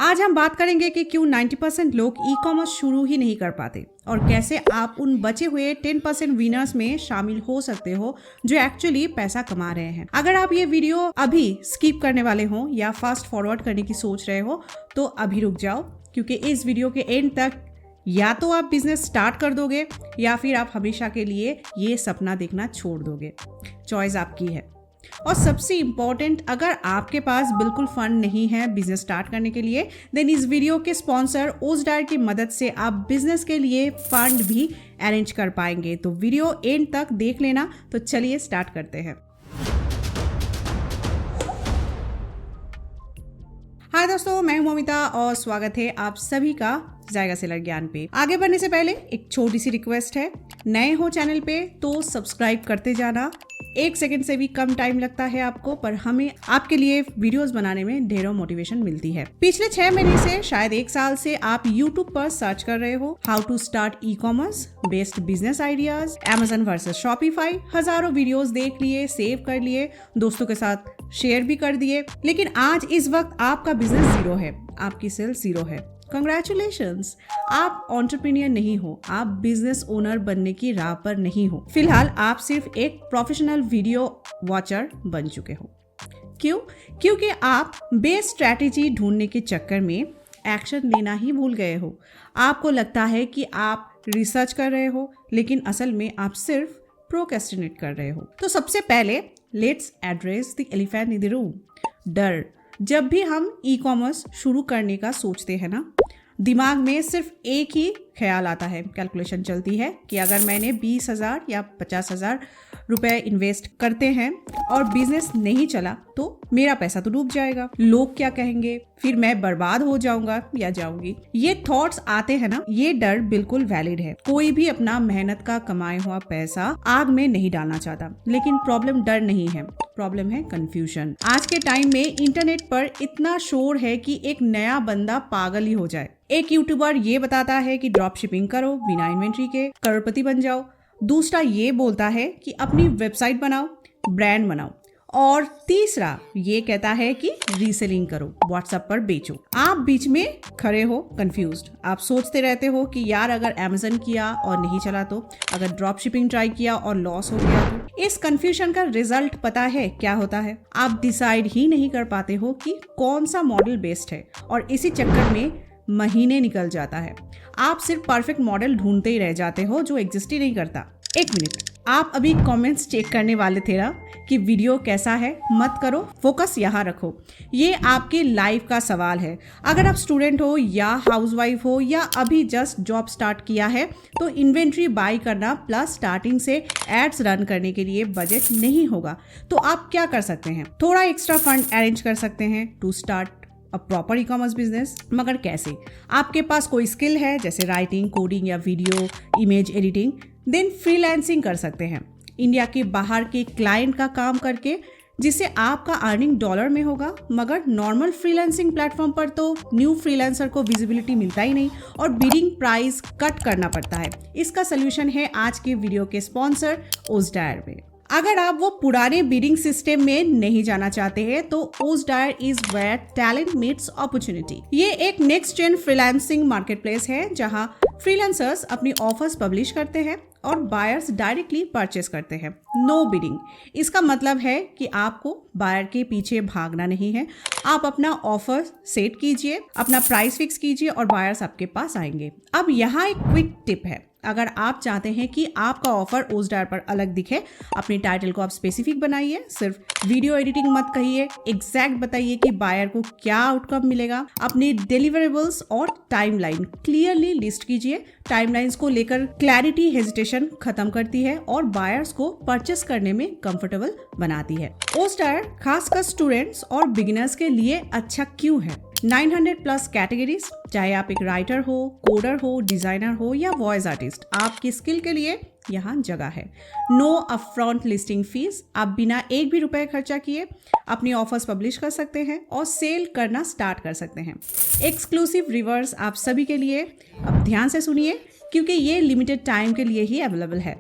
आज हम बात करेंगे कि क्यों 90% लोग ई कॉमर्स शुरू ही नहीं कर पाते और कैसे आप उन बचे हुए 10% विनर्स में शामिल हो सकते हो जो एक्चुअली पैसा कमा रहे हैं। अगर आप ये वीडियो अभी स्किप करने वाले हो या फास्ट फॉरवर्ड करने की सोच रहे हो तो अभी रुक जाओ, क्योंकि इस वीडियो के एंड तक या तो आप बिजनेस स्टार्ट कर दोगे या फिर आप हमेशा के लिए ये सपना देखना छोड़ दोगे। चॉइस आपकी है। और सबसे इम्पोर्टेंट, अगर आपके पास बिल्कुल फंड नहीं है बिजनेस स्टार्ट करने के लिए, देन इस वीडियो के स्पॉन्सर ओजडायर की मदद से आप बिजनेस के लिए फंड भी अरेंज कर पाएंगे। तो वीडियो एंड तक देख लेना। तो चलिए स्टार्ट करते हैं। हाय दोस्तों, मैं हूं ममिता और स्वागत है आप सभी का जायका सेलर ज्ञान पे। आगे बढ़ने से पहले एक छोटी सी रिक्वेस्ट है, नए हो चैनल पे तो सब्सक्राइब करते जाना। 1 सेकंड से भी कम टाइम लगता है आपको, पर हमें आपके लिए वीडियोस बनाने में ढेरों मोटिवेशन मिलती है। पिछले 6 महीने से शायद 1 साल से आप YouTube पर सर्च कर रहे हो how to start e commerce, best business ideas, Amazon versus Shopify। हजारों वीडियोस देख लिए, सेव कर लिए, दोस्तों के साथ शेयर भी कर दिए, लेकिन आज इस वक्त आपका बिजनेस जीरो है, आपकी सेल्स जीरो है। कंग्रेचुलेशंस, आप एंटरप्रेन्योर नहीं हो, आप बिजनेस ओनर बनने की राह पर नहीं हो। फिलहाल आप सिर्फ एक प्रोफेशनल वीडियो वॉचर बन चुके हो। क्यों? क्योंकि आप बेस्ट स्ट्रैटेजी ढूंढने के चक्कर में एक्शन लेना ही भूल गए हो। आपको लगता है कि आप रिसर्च कर रहे हो, लेकिन असल में आप सिर्फ प्रोक्रेस्टिनेट कर रहे हो। तो सबसे पहले let's address the elephant in the room, डर। जब भी हम ई कॉमर्स शुरू करने का सोचते हैं ना, दिमाग में सिर्फ एक ही ख्याल आता है, कैलकुलेशन चलती है कि अगर मैंने 20,000 या 50,000 रुपए इन्वेस्ट करते हैं और बिजनेस नहीं चला तो मेरा पैसा तो डूब जाएगा, लोग क्या कहेंगे, फिर मैं बर्बाद हो जाऊंगा या जाऊंगी। ये थॉट्स आते हैं ना, ये डर बिल्कुल वैलिड है। कोई भी अपना मेहनत का कमाया हुआ पैसा आग में नहीं डालना चाहता, लेकिन प्रॉब्लम डर नहीं है, प्रॉब्लम है कंफ्यूजन। आज के टाइम में इंटरनेट पर इतना शोर है कि एक नया बंदा पागल ही हो जाए। एक यूट्यूबर ये बताता है कि ड्रॉप शिपिंग करो, बिना इन्वेंट्री के करोड़पति बन जाओ। दूसरा ये बोलता है कि अपनी वेबसाइट बनाओ, ब्रांड बनाओ। और तीसरा ये कहता है कि रीसेलिंग करो, व्हाट्सएप पर बेचो। आप बीच में खड़े हो, कंफ्यूज्ड। आप सोचते रहते हो कि यार अगर अमेज़न किया और नहीं चला तो, अगर ड्रॉप शिपिंग ट्राई किया और लॉस हो गया तो। इस कंफ्यूजन का रिजल्ट पता है क्या होता है? आप डिसाइड ही नहीं कर पाते हो कि कौन सा मॉडल बेस्ट है, और इसी चक्कर में महीने निकल जाता है। आप सिर्फ परफेक्ट मॉडल ढूंढते ही रह जाते हो जो एग्जिस्ट ही नहीं करता। 1 मिनट, आप अभी कमेंट्स चेक करने वाले थे ना कि वीडियो कैसा है? मत करो, फोकस यहाँ रखो। ये आपकी लाइफ का सवाल है। अगर आप स्टूडेंट हो या हाउसवाइफ हो या अभी जस्ट जॉब स्टार्ट किया है तो इन्वेंट्री बाय करना प्लस स्टार्टिंग से एड्स रन करने के लिए बजट नहीं होगा, तो आप क्या कर सकते हैं? थोड़ा एक्स्ट्रा फंड अरेंज कर सकते हैं to start a proper e commerce business. मगर कैसे? आपके पास कोई स्किल है जैसे राइटिंग, कोडिंग या video image editing, then freelancing कर सकते हैं इंडिया के बाहर के क्लाइंट का काम करके, जिससे आपका अर्निंग डॉलर में होगा। मगर नॉर्मल फ्रीलांसिंग प्लेटफॉर्म पर तो न्यू फ्रीलांसर को विजिबिलिटी मिलता ही नहीं और बिडिंग प्राइस कट करना पड़ता है। इसका सोल्यूशन है आज के वीडियो के स्पॉन्सर ओजडायर में। अगर आप वो पुराने बिडिंग सिस्टम में नहीं जाना चाहते हैं तो ओजडायर is where talent meets opportunity. ये एक नेक्स्ट जेन फ्रीलांसिंग मार्केटप्लेस है जहां फ्रीलांसर्स अपनी ऑफर्स पब्लिश करते हैं और बायर्स डायरेक्टली परचेस करते हैं। No bidding. इसका मतलब है कि आपको बायर के पीछे भागना नहीं है। आप अपना ऑफर सेट कीजिए, अपना प्राइस फिक्स कीजिए और बायर्स आपके पास आएंगे। अब यहाँ एक क्विक टिप है, अगर आप चाहते हैं कि आपका ऑफर ओजडायर पर अलग दिखे, अपनी टाइटल को आप स्पेसिफिक बनाइए, सिर्फ वीडियो एडिटिंग मत कहिए, एग्जैक्ट बताइए कि बायर को क्या आउटकम मिलेगा। अपने डिलीवरेबल्स और टाइमलाइन क्लियरली लिस्ट कीजिए। टाइमलाइंस को लेकर क्लैरिटी हेजिटेशन खत्म करती है और बायर्स को परचेस करने में कंफर्टेबल बनाती है। ओजडायर खासकर स्टूडेंट्स और बिगिनर्स के लिए अच्छा क्यों है? 900+ कैटेगरीज, चाहे आप एक राइटर हो, कोडर हो, डिजाइनर हो या वॉइस आर्टिस्ट, आपकी स्किल के लिए यहाँ जगह है। नो अपफ्रंट लिस्टिंग फीस, आप बिना एक भी रुपए खर्चा किए अपनी ऑफर्स पब्लिश कर सकते हैं और सेल करना स्टार्ट कर सकते हैं। एक्सक्लूसिव रिवर्स आप सभी के लिए, अब ध्यान से सुनिए क्योंकि ये लिमिटेड टाइम के लिए ही अवेलेबल है।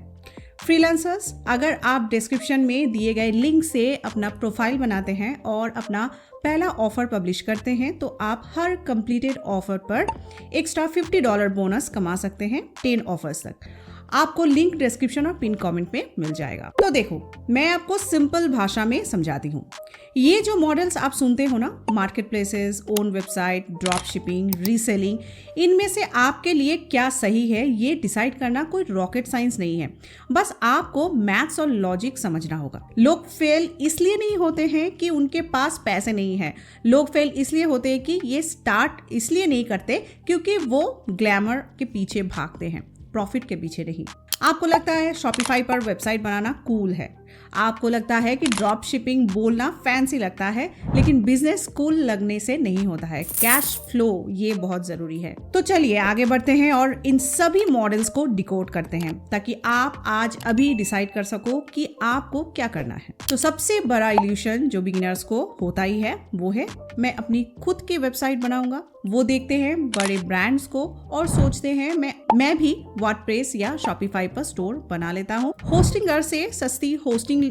फ्रीलांसर्स, अगर आप डिस्क्रिप्शन में दिए गए लिंक से अपना प्रोफाइल बनाते हैं और अपना पहला ऑफर पब्लिश करते हैं तो आप हर कंप्लीटेड ऑफर पर एक्स्ट्रा $50 बोनस कमा सकते हैं 10 ऑफर्स तक। आपको लिंक डिस्क्रिप्शन और पिन कमेंट में मिल जाएगा। तो देखो, मैं आपको सिंपल भाषा में समझाती हूँ। ये जो मॉडल्स आप सुनते हो ना, market places, own website, drop shipping, reselling, इनमें से आपके लिए क्या सही है ये डिसाइड करना कोई रॉकेट साइंस नहीं है। बस आपको मैथ्स और लॉजिक समझना होगा। लोग फेल इसलिए नहीं होते हैं कि उनके पास पैसे नहीं है। लोग फेल इसलिए होते हैं कि ये स्टार्ट इसलिए नहीं करते क्योंकि वो ग्लैमर के पीछे भागते हैं, प्रॉफिट के पीछे नहीं। आपको लगता है शॉपिफाई पर वेबसाइट बनाना कूल है, आपको लगता है कि ड्रॉप शिपिंग बोलना फैंसी लगता है, लेकिन बिजनेस कूल लगने से नहीं होता है। कैश फ्लो ये बहुत जरूरी है। तो चलिए आगे बढ़ते हैं और इन सभी मॉडल्स को डिकोड करते हैं ताकि आप आज अभी डिसाइड कर सको कि आपको क्या करना है। तो सबसे बड़ा इल्यूशन जो बिगिनर्स को होता ही है वो है मैं अपनी खुद की वेबसाइट बनाऊंगा। वो देखते हैं बड़े ब्रांड्स को और सोचते हैं मैं भी वर्डप्रेस या शॉपिफाई पर स्टोर बना लेता हूँ, होस्टिंगर से सस्ती होस्टिंग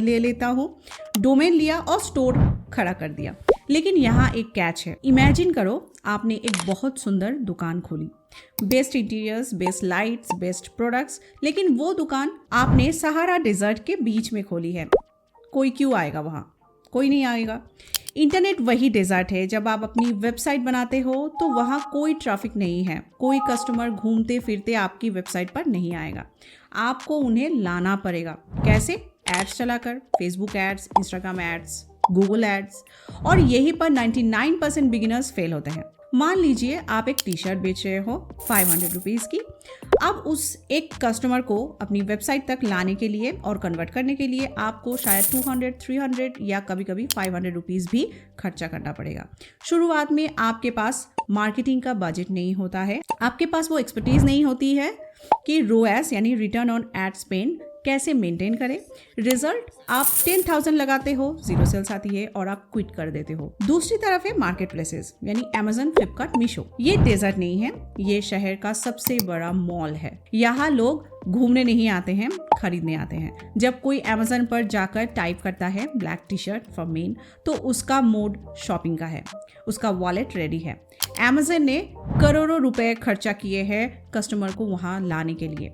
ले लेता हूँ, डोमेन लिया और स्टोर खड़ा कर दिया। लेकिन यहाँ एक कैच है। इमेजिन करो आपने एक बहुत सुंदर दुकान खोली, best interiors, best lights, best products, लेकिन वो दुकान आपने सहारा डेजर्ट के बीच में खोली है। कोई क्यों आएगा वहाँ? कोई नहीं आएगा। इंटरनेट वही डेजर्ट है। जब आप अपनी वेबसाइट बनाते हो तो वहाँ कोई ट्रैफिक नहीं है, कोई कस्टमर घूमते फिरते आपकी वेबसाइट पर नहीं आएगा। आपको उन्हें लाना पड़ेगा। कैसे? एड्स चलाकर, Facebook ads, Instagram ads, Google ads. और यही पर 99% बिगिनर्स फेल होते हैं। मान लीजिए आप एक टी शर्ट बेच रहे हो 500 रुपीज़ की। अब उस एक कस्टमर को अपनी वेबसाइट तक लाने के लिए और कन्वर्ट करने के लिए आपको शायद 200, 300 या कभी कभी 500 रुपीज़ भी खर्चा करना पड़ेगा। शुरुआत में आपके पास मार्केटिंग का बजट नहीं होता है, आपके पास वो एक्सपर्टीज नहीं होती है कि ROAS यानी रिटर्न ऑन एड स्पेंड कैसे मेंटेन करें। रिजल्ट, आप 10,000 लगाते हो, 0 सेल्स आती है और आप क्विट कर देते हो। दूसरी तरफ है मार्केट प्लेसेस यानी Amazon, फ्लिपकार्ट, मीशो। ये डेजर्ट नहीं है, ये शहर का सबसे बड़ा मॉल है। यहाँ लोग घूमने नहीं आते हैं, खरीदने आते हैं। जब कोई Amazon पर जाकर टाइप करता है black T shirt for main, तो उसका मोड शॉपिंग का है, उसका वॉलेट रेडी है। Amazon ने करोड़ों रुपए खर्चा किए हैं कस्टमर को वहां लाने के लिए।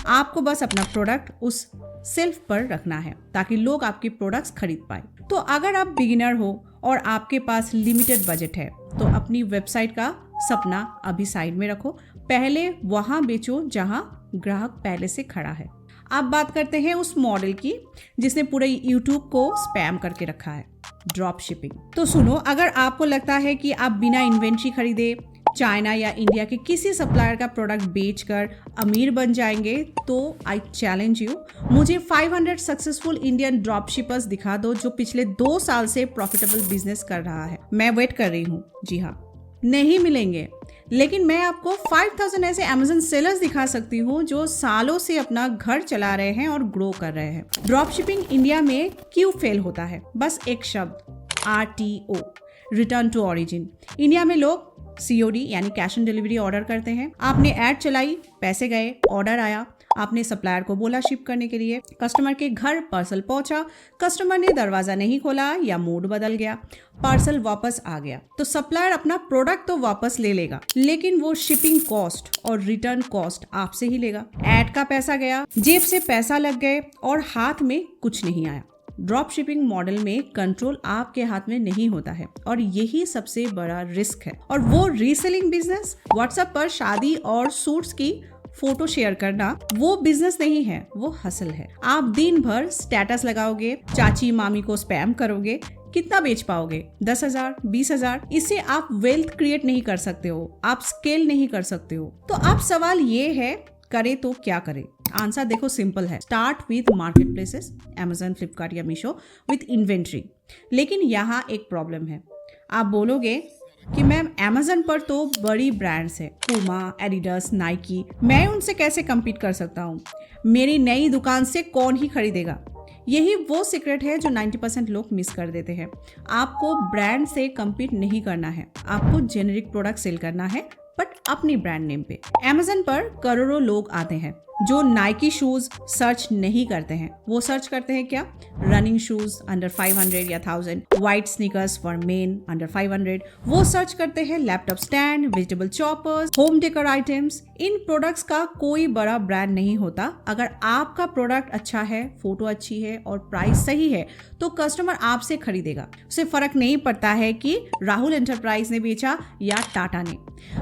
आपको बस अपना प्रोडक्ट उस सेल्फ पर रखना है ताकि लोग आपके प्रोडक्ट्स खरीद पाए। तो अगर आप बिगिनर हो और आपके पास लिमिटेड बजट है तो अपनी वेबसाइट का सपना अभी साइड में रखो, पहले वहां बेचो जहां ग्राहक पहले से खड़ा है। अब बात करते हैं उस मॉडल की जिसने पूरे यूट्यूब को स्पैम करके रखा है, ड्रॉप शिपिंग। तो सुनो, अगर आपको लगता है कि आप बिना इन्वेंट्री खरीदे चाइना या इंडिया के किसी सप्लायर का प्रोडक्ट बेचकर अमीर बन जाएंगे तो आई चैलेंज यू, मुझे 500 सक्सेसफुल इंडियन ड्रॉप शिपर्स दिखा दो जो पिछले 2 साल से प्रॉफिटेबल बिजनेस कर रहा है। मैं वेट कर रही हूँ। जी हाँ, नहीं मिलेंगे, लेकिन मैं आपको 5000 ऐसे Amazon सेलर्स दिखा सकती हूँ जो सालों से अपना घर चला रहे हैं और ग्रो कर रहे हैं। ड्रॉप शिपिंग इंडिया में क्यों फेल होता है? बस एक शब्द, RTO, return to origin. India में लोग COD यानी कैश ऑन डिलीवरी ऑर्डर करते हैं। आपने ऐड चलाई, पैसे गए, ऑर्डर आया, आपने सप्लायर को बोला शिप करने के लिए, कस्टमर के घर पार्सल पहुंचा, कस्टमर ने दरवाजा नहीं खोला या मूड बदल गया, पार्सल वापस आ गया। तो सप्लायर अपना प्रोडक्ट तो वापस ले लेगा, लेकिन वो शिपिंग कॉस्ट और रिटर्न कॉस्ट आपसे ही लेगा। ऐड का पैसा गया, जेब से पैसा लग गए और हाथ में कुछ नहीं आया। ड्रॉप शिपिंग मॉडल में कंट्रोल आपके हाथ में नहीं होता है और यही सबसे बड़ा रिस्क है। और वो रीसेलिंग बिजनेस, व्हाट्सएप पर शादी और सूट्स की फोटो शेयर करना, वो बिजनेस नहीं है, वो हसल है। आप दिन भर स्टेटस लगाओगे, चाची मामी को स्पैम करोगे, कितना बेच पाओगे? 10,000, 20,000? इससे आप वेल्थ क्रिएट नहीं कर सकते हो, आप स्केल नहीं कर सकते हो। तो अब सवाल ये है, करे तो क्या करे? आंसर देखो, सिंपल है। Start with market places, Amazon, Flipkart या मीशो विथ इन्वेंट्री। लेकिन यहाँ एक प्रॉब्लम है। आप बोलोगे कि मैम Amazon पर तो बड़ी ब्रांड्स है, पूमा, एडिडास, नाइकी, मैं उनसे कैसे compete कर सकता हूँ? मेरी नई दुकान से कौन ही खरीदेगा? यही वो सीक्रेट है जो 90% लोग मिस कर देते हैं। आपको ब्रांड से compete नहीं करना है, आपको जेनेरिक प्रोडक्ट सेल करना है बट अपनी ब्रांड नेम पे। Amazon पर करोड़ों लोग आते हैं जो नाइकी शूज सर्च नहीं करते हैं, वो सर्च करते हैं क्या? रनिंग शूज अंडर 500 या 1000, white sneakers for men under 500। वो सर्च करते हैं laptop stand, vegetable choppers, home decor items. इन प्रोडक्ट्स का कोई बड़ा ब्रांड नहीं होता। अगर आपका प्रोडक्ट अच्छा है, फोटो अच्छी है और प्राइस सही है तो कस्टमर आपसे खरीदेगा। उसे फर्क नहीं पड़ता है कि राहुल एंटरप्राइज ने बेचा या टाटा ने।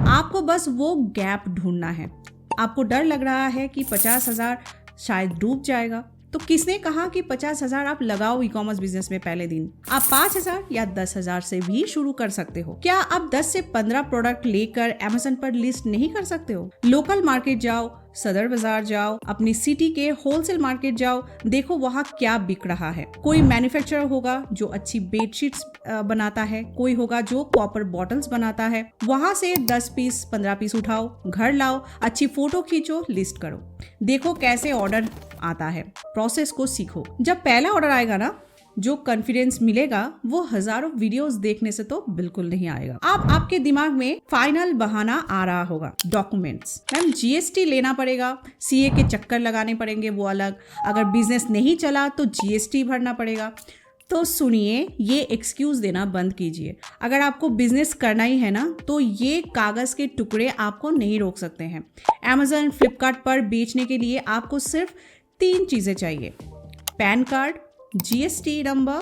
आपको बस वो गैप ढूंढना है। आपको डर लग रहा है कि 50,000 शायद डूब जाएगा, तो किसने कहा कि 50,000 आप लगाओ ई कॉमर्स बिजनेस में पहले दिन? आप 5,000 या 10,000 से भी शुरू कर सकते हो। क्या आप 10 से 15 प्रोडक्ट लेकर Amazon पर लिस्ट नहीं कर सकते हो? लोकल मार्केट जाओ, सदर बाजार जाओ, अपनी सिटी के होलसेल मार्केट जाओ, देखो वहाँ क्या बिक रहा है। कोई मैन्युफैक्चरर होगा जो अच्छी बेडशीट्स बनाता है, कोई होगा जो कॉपर बॉटल्स बनाता है। वहां से 10 पीस 15 पीस उठाओ, घर लाओ, अच्छी फोटो खींचो, लिस्ट करो, देखो कैसे ऑर्डर आता है, प्रोसेस को सीखो। जब पहला ऑर्डर आएगा ना, जो कॉन्फिडेंस मिलेगा वो हजारों वीडियोस देखने से तो बिल्कुल नहीं आएगा। आपके दिमाग में फाइनल बहाना आ रहा होगा, डॉक्यूमेंट्स। मैम GST लेना पड़ेगा, CA के चक्कर लगाने पड़ेंगे, वो अलग। अगर बिजनेस नहीं चला तो GST भरना पड़ेगा। तो सुनिए, ये एक्सक्यूज देना बंद कीजिए। अगर आपको बिजनेस करना ही है ना, तो ये कागज के टुकड़े आपको नहीं रोक सकते हैं। Amazon, फ्लिपकार्ट पर बेचने के लिए आपको सिर्फ 3 चीजें चाहिए: पैन कार्ड, GST नंबर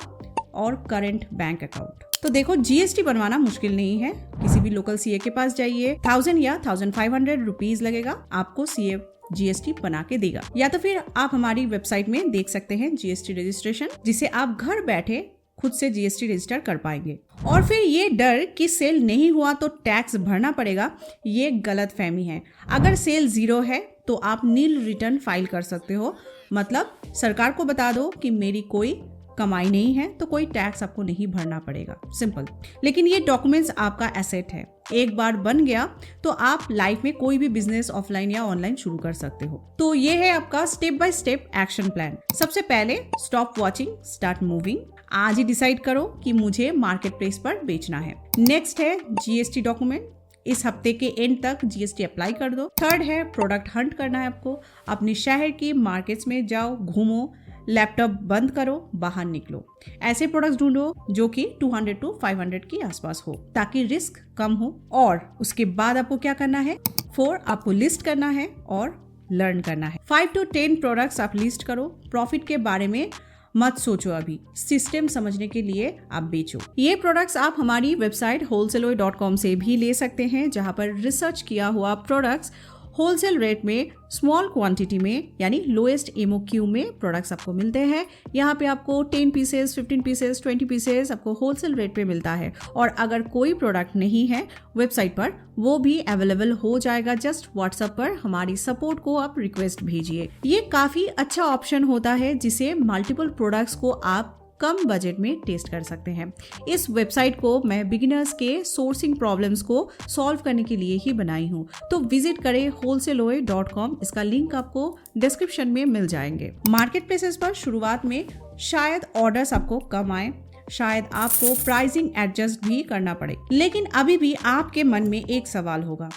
और करंट बैंक अकाउंट। तो देखो, GST बनवाना मुश्किल नहीं है। किसी भी लोकल CA के पास जाइए, 1000 या 1500 रुपीज लगेगा, आपको CA GST बना के देगा। या तो फिर आप हमारी वेबसाइट में देख सकते हैं GST रजिस्ट्रेशन, जिसे आप घर बैठे खुद से GST रजिस्टर कर पाएंगे। और फिर ये डर कि सेल नहीं हुआ तो टैक्स भरना पड़ेगा, ये गलत फहमी है। अगर सेल 0 है तो आप नील रिटर्न फाइल कर सकते हो। मतलब सरकार को बता दो कि मेरी कोई कमाई नहीं है, तो कोई टैक्स आपको नहीं भरना पड़ेगा, सिंपल। लेकिन ये डॉक्यूमेंट्स आपका एसेट है। एक बार बन गया तो आप लाइफ में कोई भी बिजनेस ऑफलाइन या ऑनलाइन शुरू कर सकते हो। तो ये है आपका step by step action plan. सबसे पहले स्टॉप वॉचिंग, स्टार्ट मूविंग। आज ही डिसाइड करो कि मुझे मार्केट प्लेस पर बेचना है। नेक्स्ट है GST डॉक्यूमेंट। इस हफ्ते के एंड तक GST अप्लाई कर दो। थर्ड है प्रोडक्ट हंट करना है आपको। अपने शहर की मार्केट्स में जाओ, घूमो, लैपटॉप बंद करो, बाहर निकलो, ऐसे प्रोडक्ट्स ढूंढो जो कि 200 to 500 के आसपास हो, ताकि रिस्क कम हो। और उसके बाद आपको क्या करना है? 4 आपको लिस्ट करना है और लर्न करना है। 5 to 10 प्रोडक्ट्स आप लिस्ट करो। प्रॉफिट के बारे में मत सोचो, अभी सिस्टम समझने के लिए आप बेचो। ये प्रोडक्ट्स आप हमारी वेबसाइट wholesale.com से भी ले सकते हैं, जहां पर रिसर्च किया हुआ प्रोडक्ट्स होलसेल रेट में, स्मॉल क्वांटिटी में, यानी लोएस्ट MOQ में प्रोडक्ट्स आपको मिलते हैं। यहाँ पे आपको 10 पीसेस, 15 पीसेस, 20 पीसेस आपको होलसेल रेट पे मिलता है। और अगर कोई प्रोडक्ट नहीं है वेबसाइट पर, वो भी अवेलेबल हो जाएगा। जस्ट व्हाट्सएप पर हमारी सपोर्ट को आप रिक्वेस्ट भेजिए। ये काफी अच्छा ऑप्शन होता है, जिसे मल्टीपल प्रोडक्ट्स को आप कम बजट में टेस्ट कर सकते हैं। इस वेबसाइट को मैं बिगिनर्स के सोर्सिंग प्रॉब्लम्स को सॉल्व करने के लिए ही बनाई हूँ। तो विजिट करें wholesale.com। इसका लिंक आपको डिस्क्रिप्शन में मिल जाएंगे। मार्केट प्लेसेस पर शुरुआत में शायद ऑर्डर्स आपको कम आए, शायद आपको प्राइसिंग एडजस्ट भी करना पड़े, लेकिन अभी भी आपके मन में एक सवाल होगा,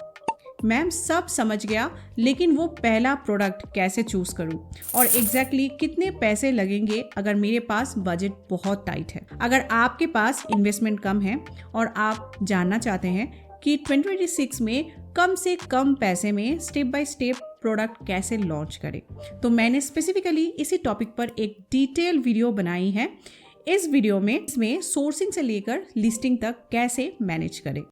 मैम सब समझ गया, लेकिन वो पहला प्रोडक्ट कैसे चूज करूं और एग्जैक्टली कितने पैसे लगेंगे अगर मेरे पास बजट बहुत टाइट है। अगर आपके पास इन्वेस्टमेंट कम है और आप जानना चाहते हैं कि 2026 में कम से कम पैसे में स्टेप बाय स्टेप प्रोडक्ट कैसे लॉन्च करें, तो मैंने स्पेसिफिकली इसी टॉपिक पर एक डिटेल वीडियो बनाई है। इस वीडियो में इसमें सोर्सिंग से लेकर लिस्टिंग तक कैसे मैनेज करें।